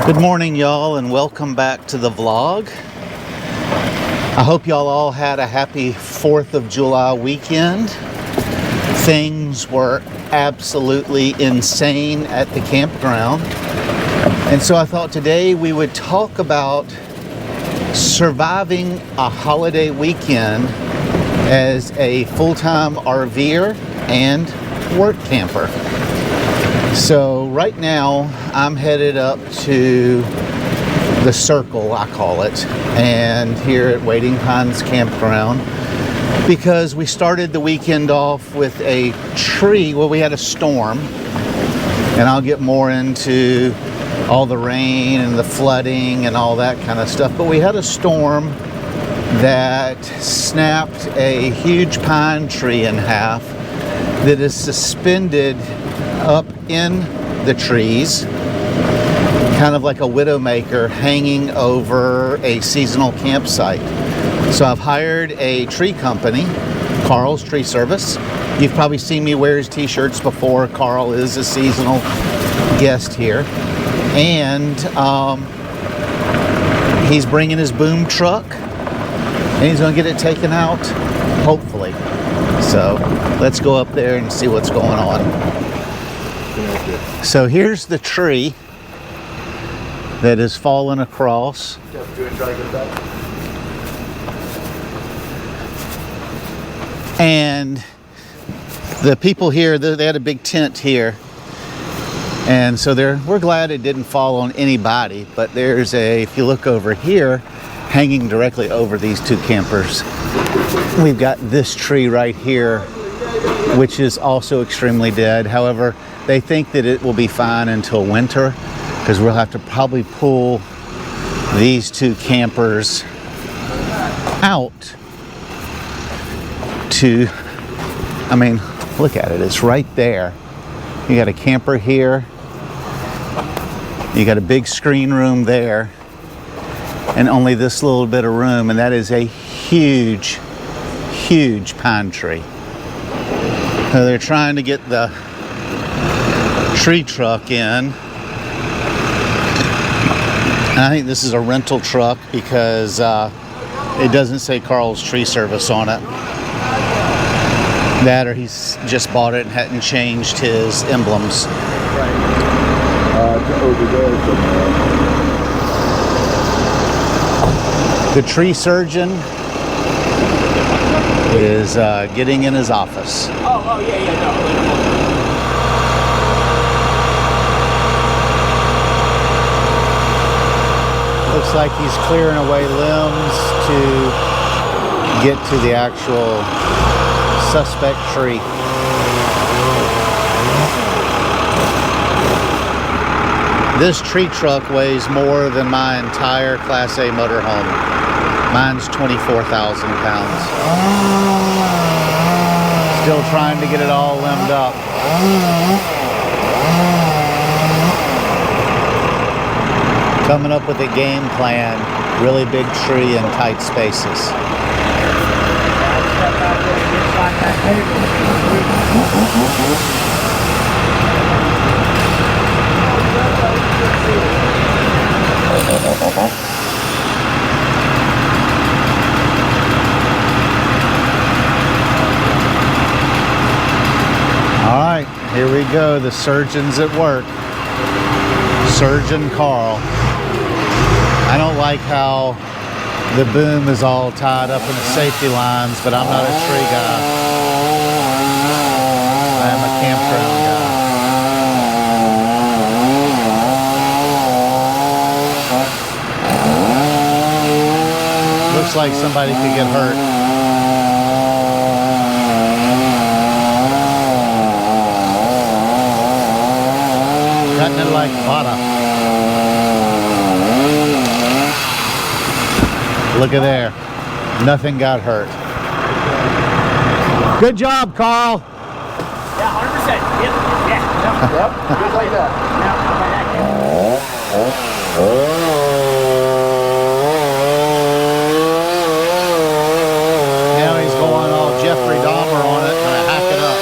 Good morning, y'all, and welcome back to the vlog. I hope y'all all had a happy 4th of July weekend. Things were absolutely insane at the campground. And so I thought today we would talk about surviving a holiday weekend as a full-time RVer and work camper. So right now I'm headed up to the Circle, I call it, and here at Wading Pines Campground, because we started the weekend off with a tree. Well, we had a storm, and I'll get more into all the rain and the flooding and all that kind of stuff, but we had a storm that snapped a huge pine tree in half that is suspended up in the trees, kind of like a widowmaker hanging over a seasonal campsite. So I've hired a tree company, Carl's Tree Service. You've probably seen me wear his t-shirts before. Carl is a seasonal guest here. And he's bringing his boom truck, and he's going to get it taken out, hopefully. So let's go up there and see what's going on. So here's the tree that has fallen across. And the people here, they had a big tent here. And so we're glad it didn't fall on anybody, but if you look over here, hanging directly over these two campers, we've got this tree right here, which is also extremely dead. However, they think that it will be fine until winter, because we'll have to probably pull these two campers out to, I mean, look at it, it's right there. You got a camper here, you got a big screen room there, and only this little bit of room, and that is a huge, huge pine tree. So they're trying to get the tree truck in. And I think this is a rental truck because it doesn't say Carl's Tree Service on it. That, or he's just bought it and hadn't changed his emblems. The tree surgeon is getting in his office. Oh, yeah, no. Looks like he's clearing away limbs to get to the actual suspect tree. This tree truck weighs more than my entire Class A motorhome. Mine's 24,000 pounds. Still trying to get it all limbed up. Coming up with a game plan, really big tree and tight spaces. All right, here we go. The surgeon's at work. Surgeon Carl. I don't like how the boom is all tied up in the safety lines, but I'm not a tree guy. I am a campground guy. Looks like somebody could get hurt. Cutting it like butter. Look at there. Nothing got hurt. Good job, Carl. Yeah, 100%. Yep. Yeah. Yep. Just like that. Now he's going all Jeffrey Dahmer on it, trying to hack it up.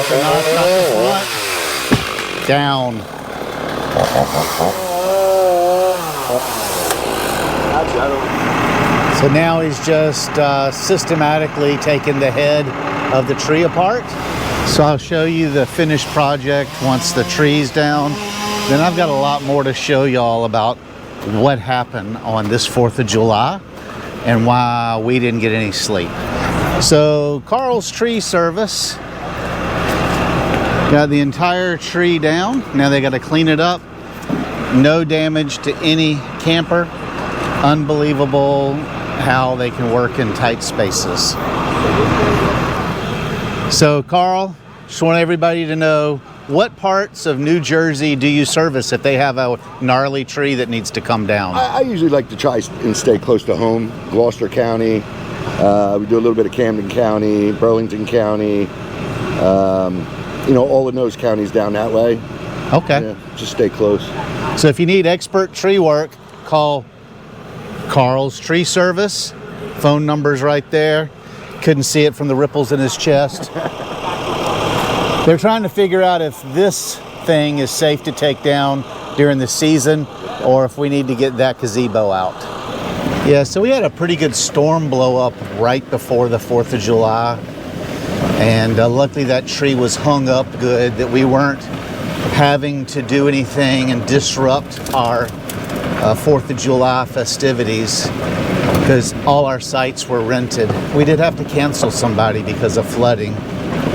the notch out the front. Down. So now he's just systematically taking the head of the tree apart. So I'll show you the finished project once the tree's down. Then I've got a lot more to show y'all about what happened on this 4th of July and why we didn't get any sleep. So Carl's Tree Service got the entire tree down. Now they got to clean it up. No damage to any camper. Unbelievable how they can work in tight spaces. So Carl, just want everybody to know, what parts of New Jersey do you service if they have a gnarly tree that needs to come down? I usually like to try and stay close to home. Gloucester County, we do a little bit of Camden County, Burlington County, you know, all of those counties down that way. Okay. Yeah, just stay close. So if you need expert tree work, call Carl's Tree Service. Phone number's right there. Couldn't see it from the ripples in his chest. They're trying to figure out if this thing is safe to take down during the season or if we need to get that gazebo out. Yeah, so we had a pretty good storm blow up right before the 4th of July. And luckily that tree was hung up good, that we weren't having to do anything and disrupt our 4th of July festivities because all our sites were rented. We did have to cancel somebody because of flooding.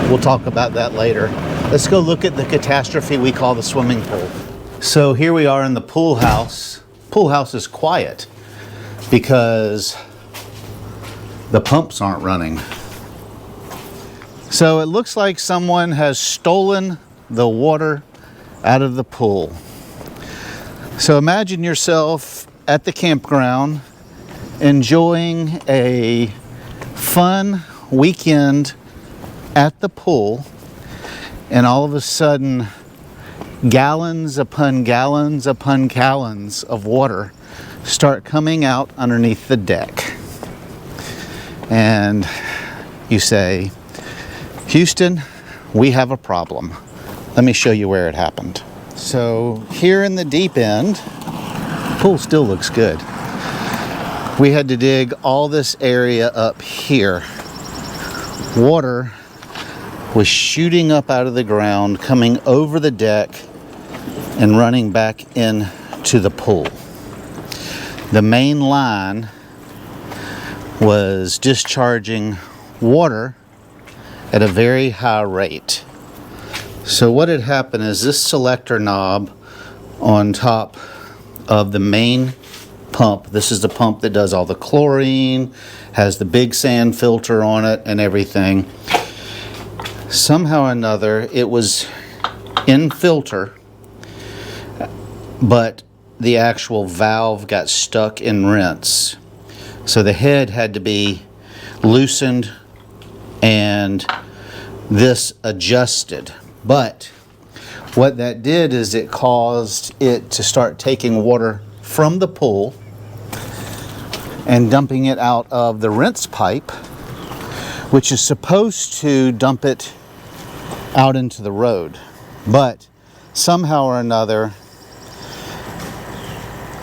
We'll talk about that later. Let's go look at the catastrophe we call the swimming pool. So here we are in the pool house. Pool house is quiet because the pumps aren't running. So it looks like someone has stolen the water out of the pool. So imagine yourself at the campground enjoying a fun weekend at the pool, and all of a sudden gallons upon gallons upon gallons of water start coming out underneath the deck. And you say, Houston, we have a problem. Let me show you where it happened. So here in the deep end, the pool still looks good. We had to dig all this area up here. Water was shooting up out of the ground, coming over the deck and running back into the pool. The main line was discharging water at a very high rate. So what had happened is this selector knob on top of the main pump, this is the pump that does all the chlorine, has the big sand filter on it and everything. Somehow or another, it was in filter, but the actual valve got stuck in rinse. So the head had to be loosened and this adjusted. But what that did is it caused it to start taking water from the pool and dumping it out of the rinse pipe, which is supposed to dump it out into the road. But somehow or another,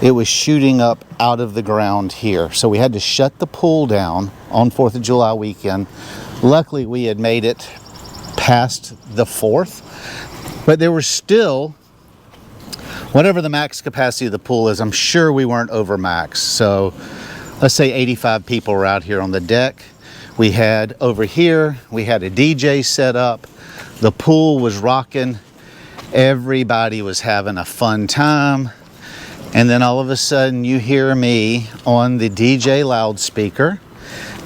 it was shooting up out of the ground here. So we had to shut the pool down on 4th of July weekend. Luckily, we had made it past the 4th, but there were still, whatever the max capacity of the pool is, I'm sure we weren't over max. So let's say 85 people were out here on the deck. We had over here, we had a DJ set up. The pool was rocking. Everybody was having a fun time. And then all of a sudden you hear me on the DJ loudspeaker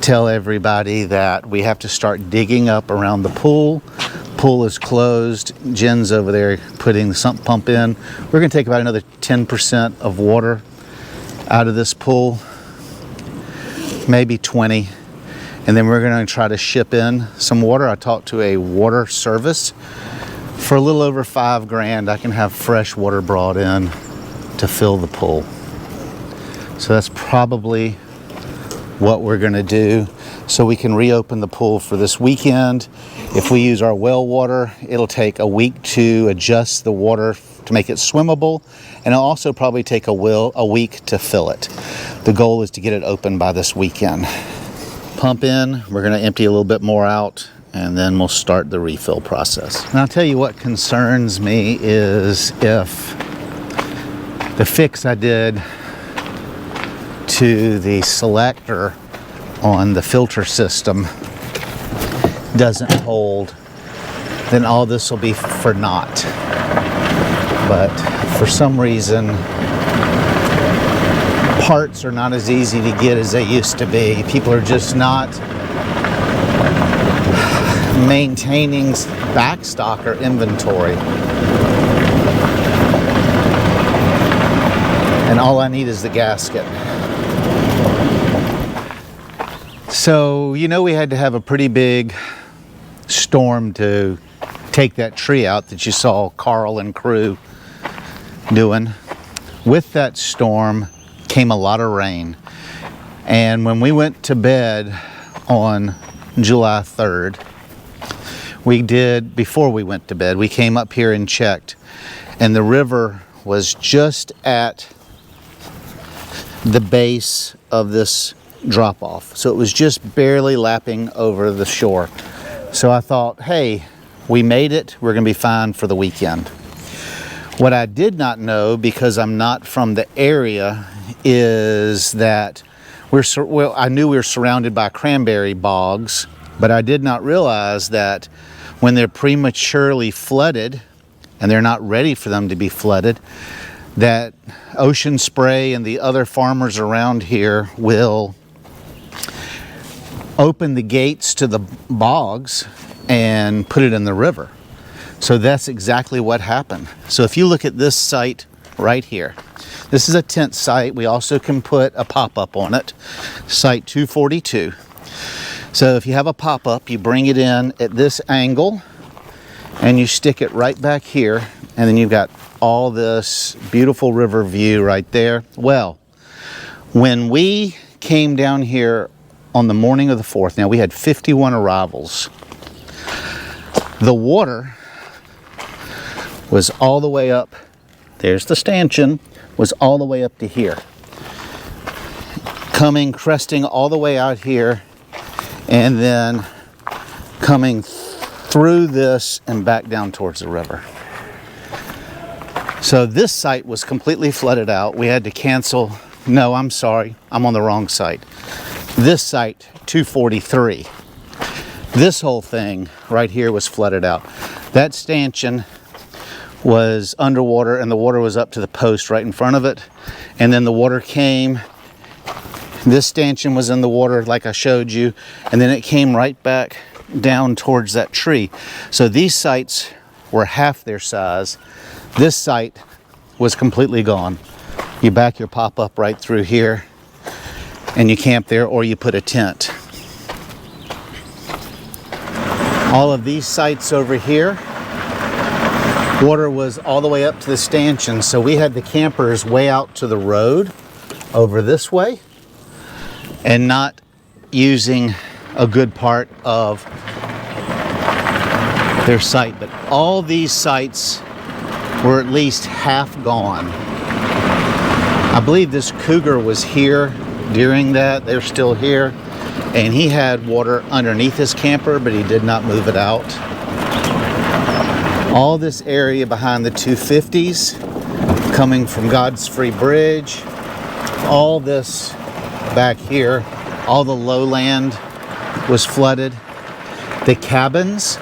tell everybody that we have to start digging up around the pool. Pool is closed. Jen's over there putting the sump pump in. We're gonna take about another 10% of water out of this pool, maybe 20. And then we're gonna try to ship in some water. I talked to a water service. For a little over $5,000, I can have fresh water brought in to fill the pool. So that's probably what we're gonna do. so we can reopen the pool for this weekend. If we use our well water, it'll take a week to adjust the water to make it swimmable, and it'll also probably take a week to fill it. The goal is to get it open by this weekend. Pump in, we're going to empty a little bit more out, and then we'll start the refill process. And I'll tell you what concerns me is if the fix I did to the selector on the filter system doesn't hold, then all this will be for naught. But for some reason, parts are not as easy to get as they used to be. People are just not maintaining back stock or inventory. And all I need is the gasket. So, you know, we had to have a pretty big storm to take that tree out that you saw Carl and crew doing. With that storm came a lot of rain. And when we went to bed on July 3rd, before we went to bed, we came up here and checked, and the river was just at the base of this drop off. So it was just barely lapping over the shore. So I thought, hey, we made it. We're going to be fine for the weekend. What I did not know, because I'm not from the area, is that I knew we were surrounded by cranberry bogs, but I did not realize that when they're prematurely flooded, and they're not ready for them to be flooded, that Ocean Spray and the other farmers around here will open the gates to the bogs and put it in the river. So that's exactly what happened. So if you look at this site right here, this is a tent site. We also can put a pop-up on it, site 242. So if you have a pop-up, you bring it in at this angle and you stick it right back here, and then you've got all this beautiful river view right there. Well, when we came down here on the morning of the 4th, now we had 51 arrivals. The water was all the way up, there's the stanchion, was all the way up to here. Cresting all the way out here, and then coming through this and back down towards the river. So this site was completely flooded out. We had to cancel. No, I'm sorry, I'm on the wrong site. This site, 243. This whole thing right here was flooded out. That stanchion was underwater, and the water was up to the post right in front of it. And then the water came. This stanchion was in the water like I showed you, and then it came right back down towards that tree. So these sites were half their size. This site was completely gone. You back your pop-up right through here and you camp there, or you put a tent. All of these sites over here, water was all the way up to the stanchion, so we had the campers way out to the road over this way and not using a good part of their site. But all these sites were at least half gone. I believe this cougar was here during that. They're still here, and he had water underneath his camper, but he did not move it out. All this area behind the 250s, coming from God's Free Bridge, all this back here, all the lowland was flooded. The cabins,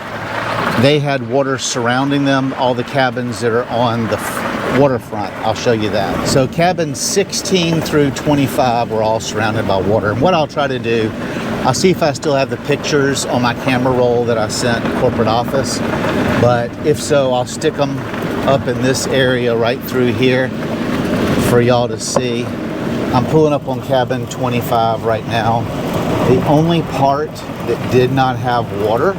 they had water surrounding them, all the cabins that are on the waterfront. I'll show you that. So cabins 16 through 25 were all surrounded by water. And what I'll try to do, I'll see if I still have the pictures on my camera roll that I sent corporate office. But if so, I'll stick them up in this area right through here for y'all to see. I'm pulling up on cabin 25 right now. The only part that did not have water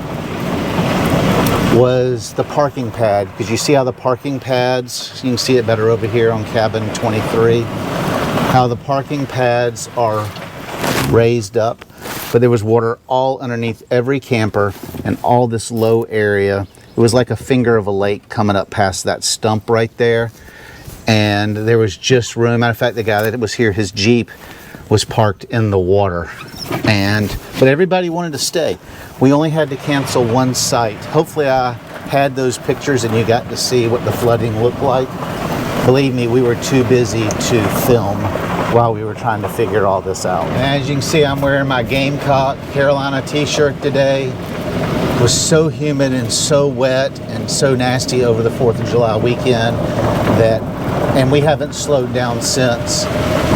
was the parking pad, because you see how the parking pads, you can see it better over here on cabin 23, how the parking pads are raised up. but there was water all underneath every camper and all this low area. It was like a finger of a lake coming up past that stump right there. And there was just room. Matter of fact, the guy that was here, his Jeep was parked in the water. But everybody wanted to stay. We only had to cancel one site. Hopefully I had those pictures and you got to see what the flooding looked like. Believe me, we were too busy to film while we were trying to figure all this out. And as you can see, I'm wearing my Gamecock Carolina t-shirt today. It was so humid and so wet and so nasty over the 4th of July weekend and we haven't slowed down since.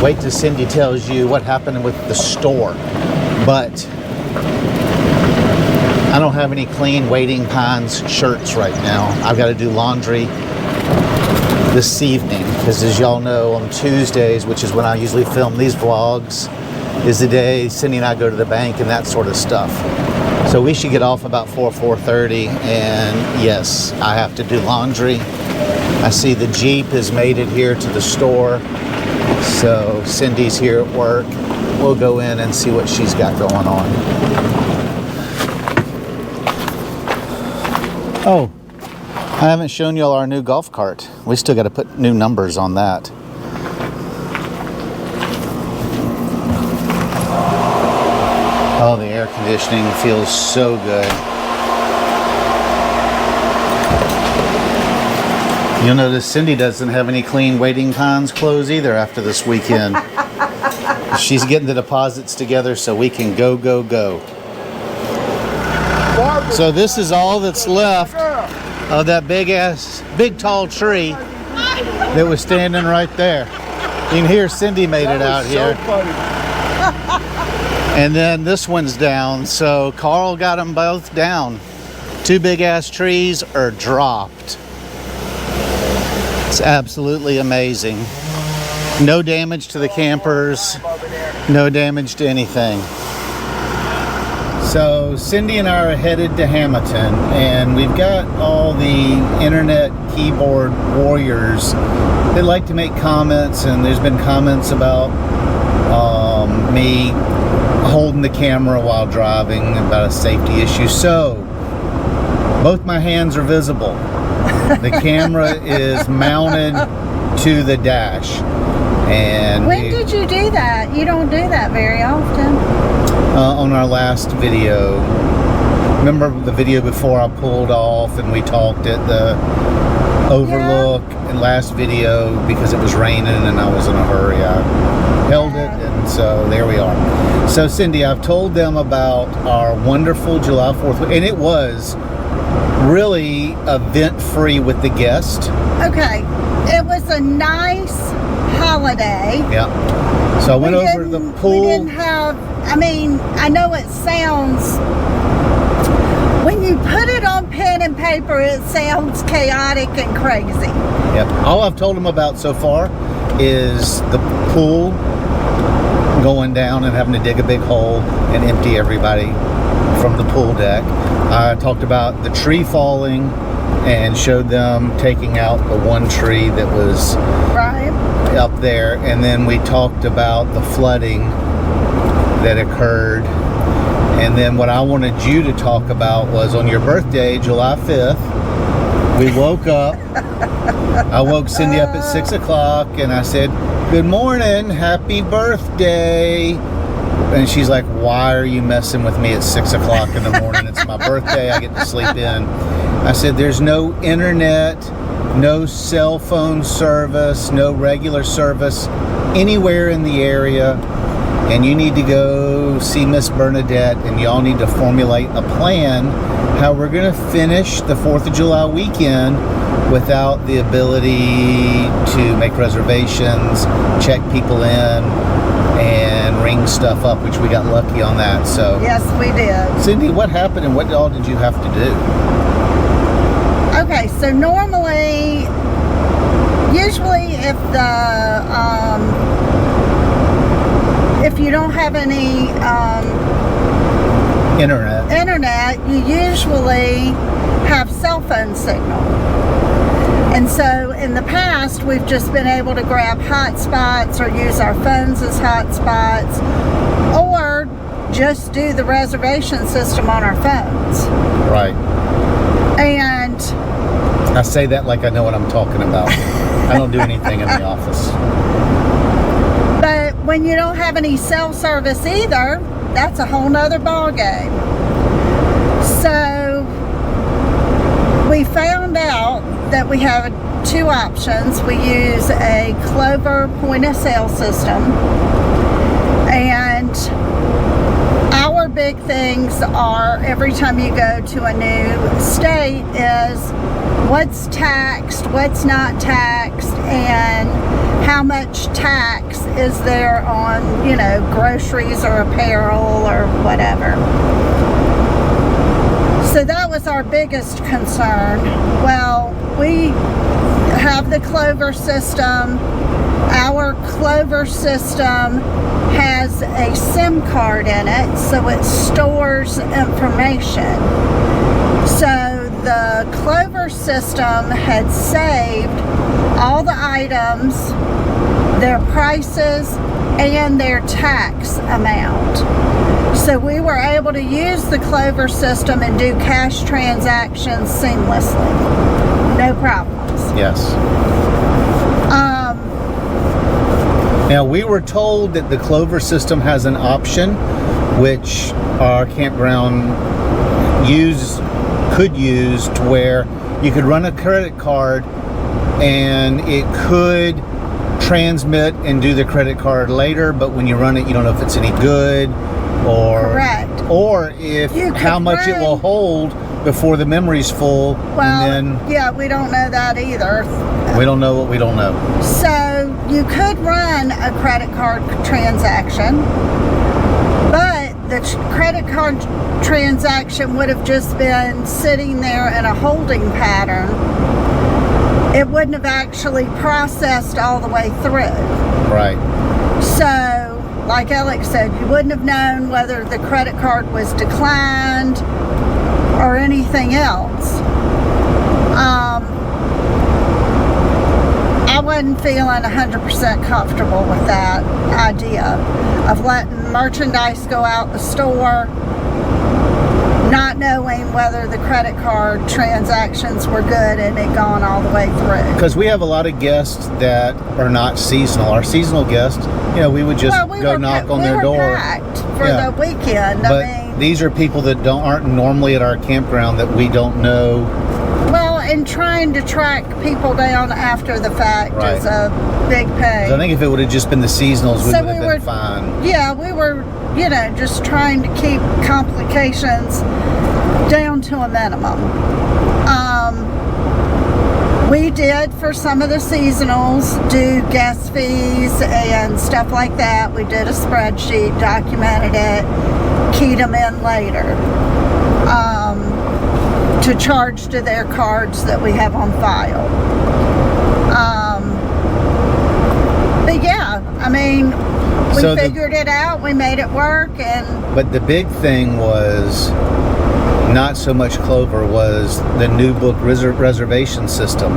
Wait till Cindy tells you what happened with the store. But I don't have any clean Waiting Pines shirts right now. I've got to do laundry this evening because, as y'all know, on Tuesdays, which is when I usually film these vlogs, is the day Cindy and I go to the bank and that sort of stuff. So we should get off about 4:30, and yes, I have to do laundry. I see the Jeep has made it here to the store, so Cindy's here at work. We'll go in and see what she's got going on. Oh, I haven't shown y'all our new golf cart. We still got to put new numbers on that. Oh, the air conditioning feels so good. You'll notice Cindy doesn't have any clean Waiting Pines clothes either after this weekend. She's getting the deposits together so we can go. So this is all that's left of that big tall tree that was standing right there. You can hear Cindy made it out here. And then this one's down, so Carl got them both down. Two big ass trees are dropped. It's absolutely amazing. No damage to the campers, no damage to anything. So Cindy and I are headed to Hamilton, and we've got all the internet keyboard warriors that like to make comments, and there's been comments about me holding the camera while driving, about a safety issue. So both my hands are visible. The camera is mounted to the dash. And when did you do that? You don't do that very often. On our last video. Remember the video before I pulled off and we talked at the overlook? And last video, because it was raining and I was in a hurry, I held it, and so there we are. So Cindy, I've told them about our wonderful July 4th, and it was really event-free with the guest. Okay, it was a nice holiday. Yeah. So I went over to the pool. We didn't have, I mean, I know it sounds, when you put it on pen and paper, it sounds chaotic and crazy. Yep. All I've told them about so far is the pool going down and having to dig a big hole and empty everybody from the pool deck. I talked about the tree falling and showed them taking out the one tree that was up there, and then we talked about the flooding that occurred. And then what I wanted you to talk about was on your birthday, July 5th, we woke up. I woke Cindy up at 6 o'clock and I said, "Good morning, happy birthday." And she's like, "Why are you messing with me at 6 o'clock in the morning? It's my birthday, I get to sleep in." I said, "There's no internet, no cell phone service, no regular service anywhere in the area. And you need to go see Miss Bernadette, and y'all need to formulate a plan how we're going to finish the 4th of July weekend without the ability to make reservations, check people in, and ring stuff up," which we got lucky on that. So yes, we did. Cindy, what happened and what all did you have to do? Okay, so usually if you don't have any internet, you usually have cell phone signal. And so in the past, we've just been able to grab hotspots or use our phones as hotspots, or just do the reservation system on our phones. Right. And I say that like I know what I'm talking about. I don't do anything in the office. but when you don't have any cell service either, that's a whole nother ball game. So we found out that we have two options. We use a Clover point of sale system, and our big things are, every time you go to a new state, is what's taxed, what's not taxed, and how much tax is there on, you know, groceries or apparel or whatever. So that was our biggest concern. Well, we have the Clover system. Our Clover system has a SIM card in it, so it stores information. So the Clover system had saved all the items, their prices, and their tax amount. So we were able to use the Clover system and do cash transactions seamlessly. No problems. Yes. Now, we were told that the Clover system has an option which our campground could use to where you could run a credit card and it could transmit and do the credit card later, but when you run it, you don't know if it's any good or Correct. Or if how much it will hold before the memory's full. Well, and then yeah, we don't know that either. we don't know what we don't know. So you could run a credit card transaction, but the credit card transaction would have just been sitting there in a holding pattern. It wouldn't have actually processed all the way through. Right. So, like Alex said, you wouldn't have known whether the credit card was declined or anything else. I wasn't feeling 100% comfortable with that idea of letting merchandise go out the store, not knowing whether the credit card transactions were good and it gone all the way through. Because we have a lot of guests that are not seasonal. Our seasonal guests, you know, we would just go knock on their door. Packed for the weekend. But I mean, these are people that aren't normally at our campground that we don't know. well, and trying to track people down after the fact is a big pain. I think if it would have just been the seasonals, we would have been fine. Yeah, we were, you know, just trying to keep complications down to a minimum. We did, for some of the seasonals, do guest fees and stuff like that. We did a spreadsheet, documented it, keyed them in later to charge to their cards that we have on file. But yeah, I mean, we figured it out, we made it work, But the big thing was not so much Clover, was the new book reservation system.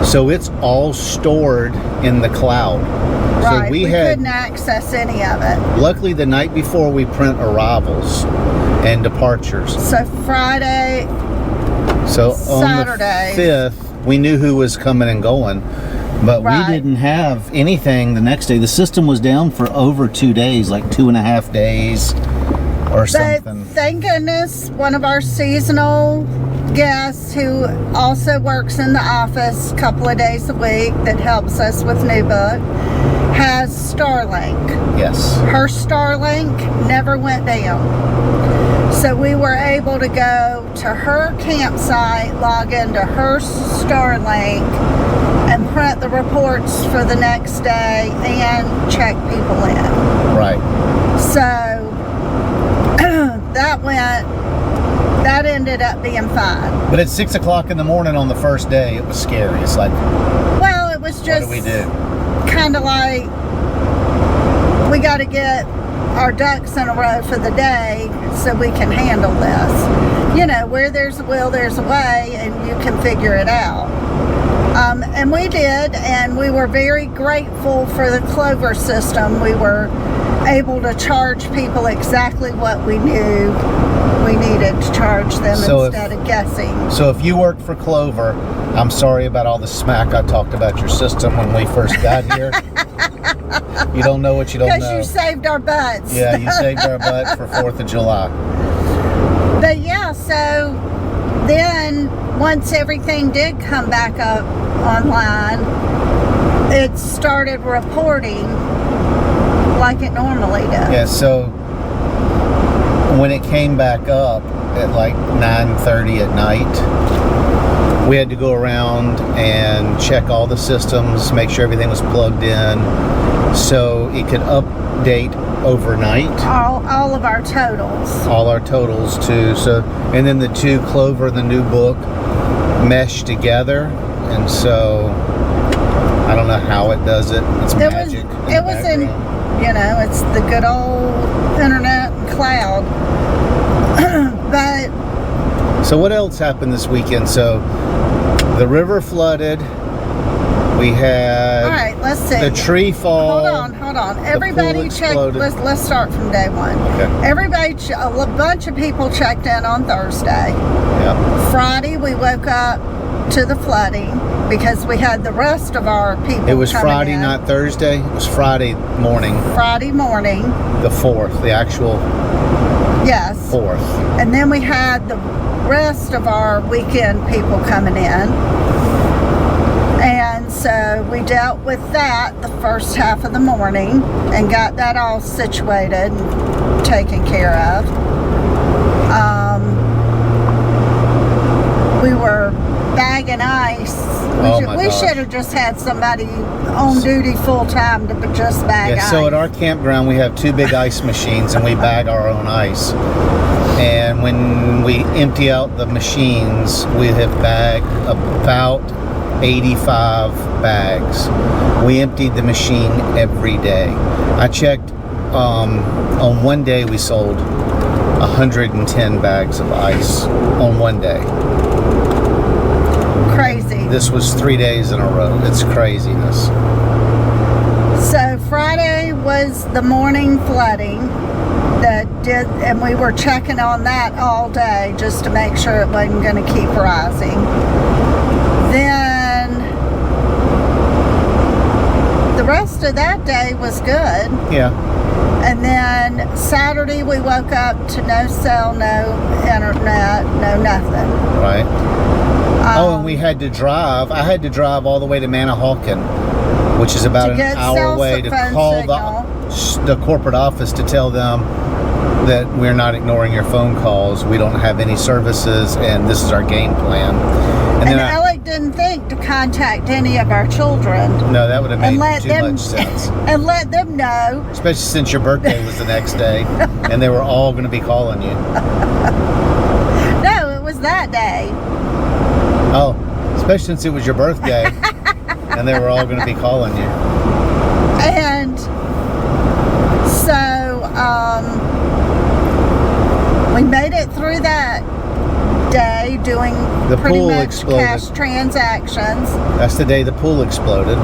So it's all stored in the cloud. right, So we couldn't access any of it. Luckily, the night before we print arrivals and departures. So Friday, So Saturday. on the 5th, we knew who was coming and going. But we didn't have anything the next day. The system was down for over 2 days, like 2.5 days or something. But thank goodness one of our seasonal guests who also works in the office a couple of days a week that helps us with New Book has Starlink. Yes. Her Starlink never went down. So we were able to go to her campsite, log into her Starlink, and print the reports for the next day and check people in. Right. So that ended up being fine. But at 6 o'clock in the morning on the first day, it was scary. It's like, well, it was just what do we do? Kind of like, we got to get our ducks in a row for the day so we can handle this. You know, where there's a will, there's a way, and you can figure it out. And we did, and we were very grateful for the Clover system. We were able to charge people exactly what we knew we needed to charge them instead of guessing. So if you work for Clover, I'm sorry about all the smack I talked about your system when we first got here. You don't know what you don't know. Because you saved our butts. Yeah, you saved our butts for 4th of July. But yeah, so then once everything did come back up online, it started reporting like it normally does. Yeah, so when it came back up at like 9:30 at night, we had to go around and check all the systems, make sure everything was plugged in, so it could update overnight. All of our totals. All our totals too. So, and then the two Clover and the new book meshed together, and so I don't know how it does it. It's magic. It was in, you know, it's the good old internet and cloud. But so what else happened this weekend? So the river flooded. We had all right, let's see. the tree fall. Hold on. Everybody checked. Let's start from day one. Okay. Everybody, a bunch of people checked in on Thursday. Yep. Friday, we woke up to the flooding because we had the rest of our people. It was coming Friday, in. not Thursday. It was Friday morning. Friday morning. The 4th, the actual Yes. 4th. And then we had the rest of our weekend people coming in. And so we dealt with that the first half of the morning and got that all situated and taken care of. We were bagging ice. We should have just had somebody on duty full time to just bag ice. So at our campground we have 2 big ice machines and we bag our own ice. And when we empty out the machines, we have bagged about 85 bags. We emptied the machine every day. I checked, on one day we sold 110 bags of ice on one day. Crazy. This was 3 days in a row. It's craziness. So Friday was the morning flooding and we were checking on that all day just to make sure it wasn't going to keep rising. Then the rest of that day was good. Yeah. And then Saturday we woke up to no cell, no internet, no nothing. Right. And we had to drive. I had to drive all the way to Manahawkin, which is about an hour away, to call the corporate office to tell them that we're not ignoring your phone calls. We don't have any services, and this is our game plan. And Alec didn't think to contact any of our children. No, that would have made too much sense. And let them know. Especially since your birthday was the next day, and they were all going to be calling you. No, it was that day. Oh, especially since it was your birthday, and they were all going to be calling you. And so we made it through that day doing the pretty pool much exploded. cash transactions. That's the day the pool exploded.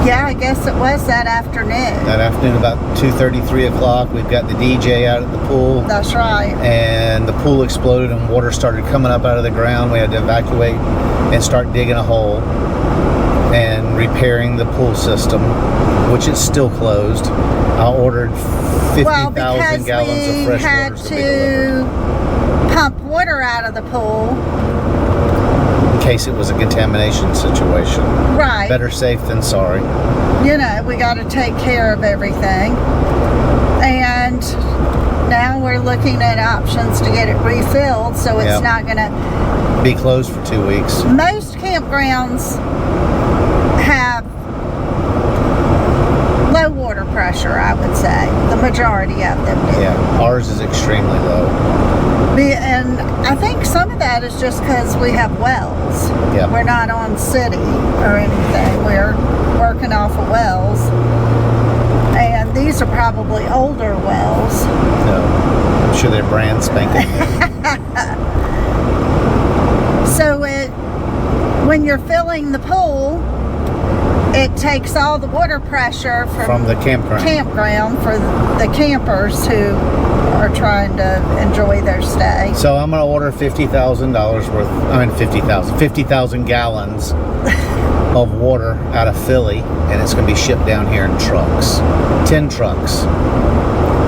Yeah, I guess it was that afternoon. That afternoon, about 2:30, 3 o'clock, we've got the DJ out at the pool. That's right. And the pool exploded and water started coming up out of the ground. We had to evacuate and start digging a hole and repairing the pool system, which is still closed. I ordered 50,000 gallons of fresh water to be delivered. Pump water out of the pool. In case it was a contamination situation. Right. Better safe than sorry. You know, we got to take care of everything. And now we're looking at options to get it refilled so it's not going to be closed for 2 weeks. Most campgrounds have low water pressure, I would say. The majority of them do. Yeah, ours is extremely low. And I think some of that is just because we have wells. Yep. We're not on city or anything. We're working off of wells. And these are probably older wells. No, I'm sure they're brand spanking new. So when you're filling the pool, it takes all the water pressure From the campground. for the campers who are trying to enjoy their stay. So I'm going to order $50,000 worth, 50,000 gallons of water out of Philly, and it's going to be shipped down here in trucks. 10 trucks.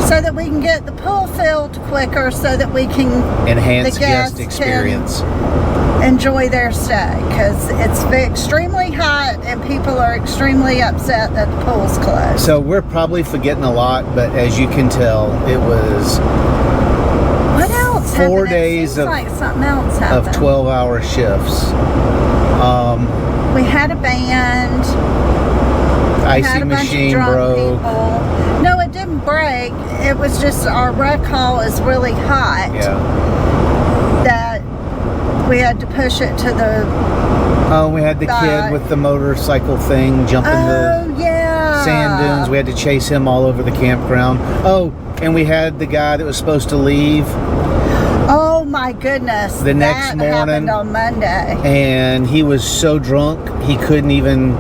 So that we can get the pool filled quicker, so that we can Enhance the guest guests experience. can enjoy their stay, because it's extremely hot and people are extremely upset that the pool's closed. So we're probably forgetting a lot, but as you can tell, it was What else 4 happened? It days seems like something else of happened. 12-hour shifts. We had a band. Icy Had a bunch machine of drunk broke. people. No, it didn't break. It was just our rec hall is really hot. Yeah. That we had to push it to the. Oh, we had the kid with the motorcycle thing jumping the yeah. sand dunes. We had to chase him all over the campground. Oh, and we had the guy that was supposed to leave, Oh my goodness! The next morning. happened on Monday. and he was so drunk he couldn't even.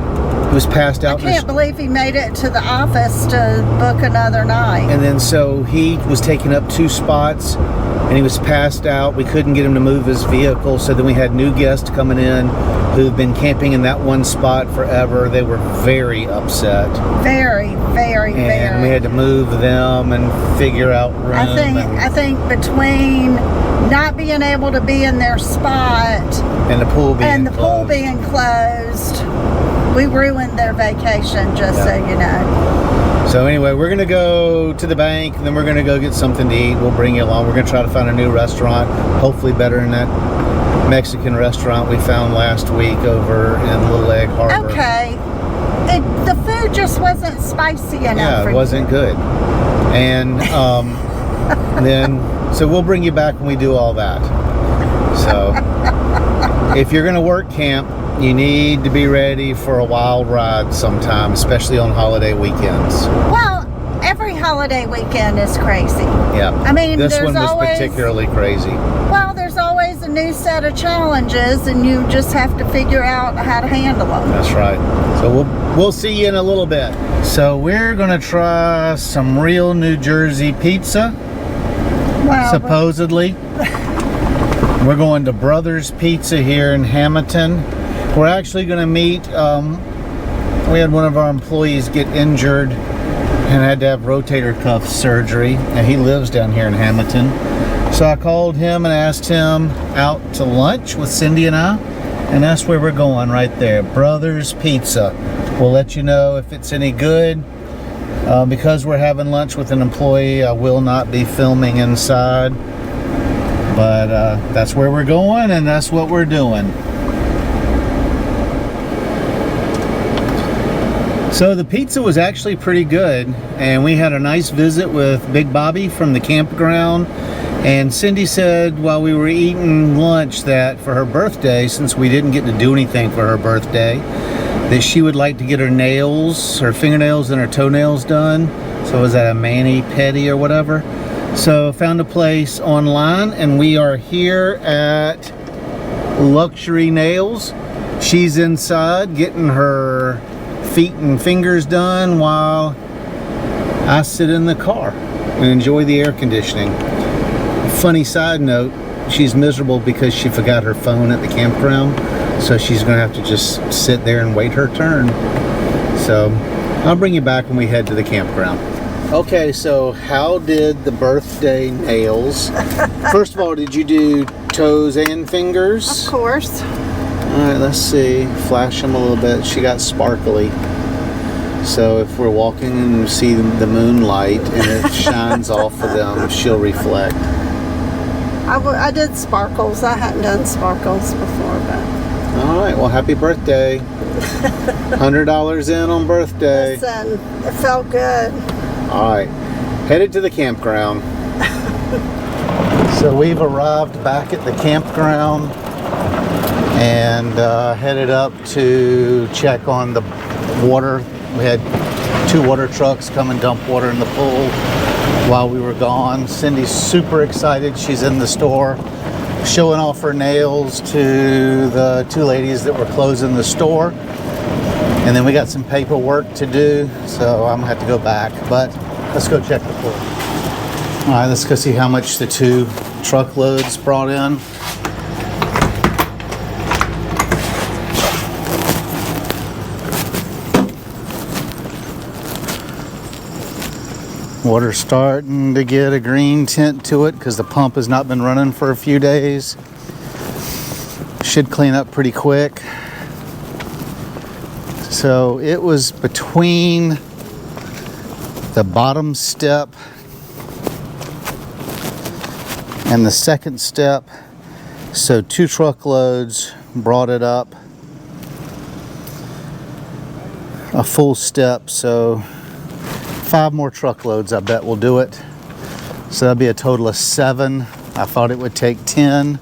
He was passed I out. can't believe he made it to the office to book another night. And then so he was taking up 2 spots, and he was passed out. We couldn't get him to move his vehicle, so then we had new guests coming in who've been camping in that one spot forever. They were very upset, Very, very, and very. we had to move them and figure out room. I think between not being able to be in their spot and the pool being and the pool closed. being closed, we ruined their vacation, just so you know. So anyway, we're gonna go to the bank, and then we're gonna go get something to eat. We'll bring you along. We're gonna try to find a new restaurant, hopefully better than that Mexican restaurant we found last week over in Little Egg Harbor. Okay. The food just wasn't spicy enough Yeah, for it wasn't you. good. And then, so we'll bring you back when we do all that. So if you're gonna work camp, you need to be ready for a wild ride sometime, especially on holiday weekends. Well, every holiday weekend is crazy. Yeah. I mean, this there's one was always, particularly crazy. Well, there's always a new set of challenges, and you just have to figure out how to handle them. That's right. So we'll see you in a little bit. So we're gonna try some real New Jersey pizza, Well, supposedly. We're going to Brothers Pizza here in Hamilton. We're actually going to meet, we had one of our employees get injured and had to have rotator cuff surgery, and he lives down here in Hamilton. So I called him and asked him out to lunch with Cindy and I, and that's where we're going right there, Brothers Pizza. We'll let you know if it's any good. Because we're having lunch with an employee, I will not be filming inside, but that's where we're going, and that's what we're doing. So the pizza was actually pretty good, and we had a nice visit with Big Bobby from the campground. And Cindy said while we were eating lunch that for her birthday, since we didn't get to do anything for her birthday, that she would like to get her nails, her fingernails and her toenails done. So was that a mani-pedi or whatever? So found a place online, and we are here at Luxury Nails. She's inside getting her feet and fingers done while I sit in the car and enjoy the air conditioning. Funny side note, she's miserable because she forgot her phone at the campground, so she's gonna have to just sit there and wait her turn. So I'll bring you back when we head to the campground. Okay, so how did the birthday nails? First of all, did you do toes and fingers? of course. All right, let's see. Flash them a little bit. She got sparkly. So if we're walking and see the moonlight and it shines off of them, she'll reflect. I did sparkles. I hadn't done sparkles before, but All right, well, happy birthday. $100 in on birthday. listen, it felt good. All right, headed to the campground. So we've arrived back at the campground and headed up to check on the water. We had 2 water trucks come and dump water in the pool while we were gone. Cindy's super excited. She's in the store showing off her nails to the 2 ladies that were closing the store. And then we got some paperwork to do, so I'm gonna have to go back, but let's go check the pool. All right, let's go see how much the 2 truckloads brought in. Water's starting to get a green tint to it because the pump has not been running for a few days. Should clean up pretty quick. So it was between the bottom step and the second step. So 2 truckloads brought it up a full step. So 5 more truckloads, I bet, will do it. So that'll be a total of 7. I thought it would take 10.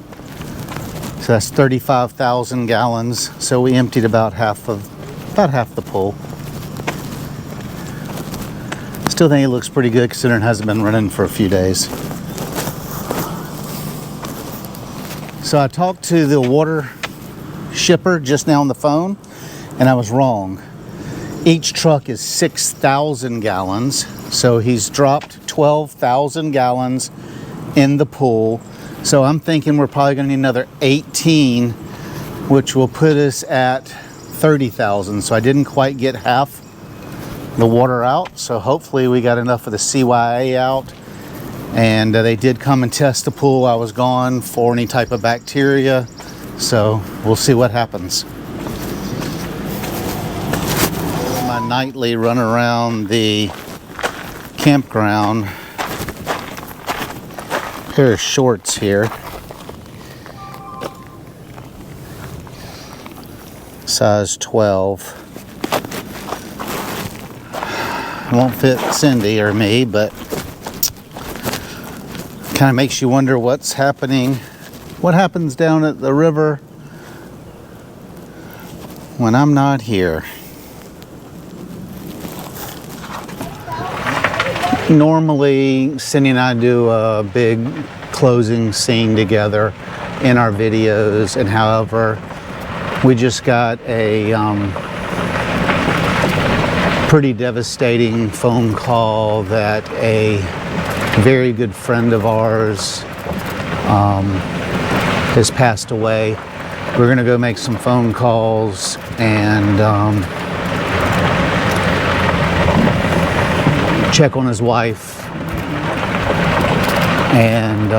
So that's 35,000 gallons. So we emptied about half the pool. Still think it looks pretty good considering it hasn't been running for a few days. So I talked to the water shipper just now on the phone, and I was wrong. Each truck is 6,000 gallons, so he's dropped 12,000 gallons in the pool. So I'm thinking we're probably gonna need another 18, which will put us at 30,000. So I didn't quite get half the water out, so hopefully we got enough of the CYA out. And they did come and test the pool. I was gone for any type of bacteria, so we'll see what happens. My nightly run around the campground. Pair of shorts here, size 12. Won't fit Cindy or me, but kind of makes you wonder what's happening, what happens down at the river when I'm not here. Normally, Cindy and I do a big closing scene together in our videos, and however, we just got a pretty devastating phone call that a very good friend of ours has passed away. We're gonna go make some phone calls and check on his wife and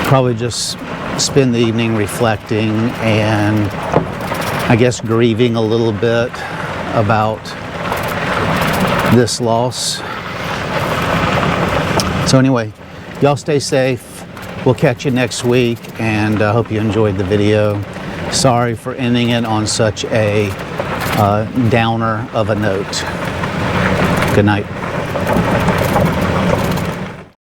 probably just spend the evening reflecting and I guess grieving a little bit about this loss. So anyway, y'all stay safe. We'll catch you next week, and I hope you enjoyed the video. Sorry for ending it on such a downer of a note. Good night.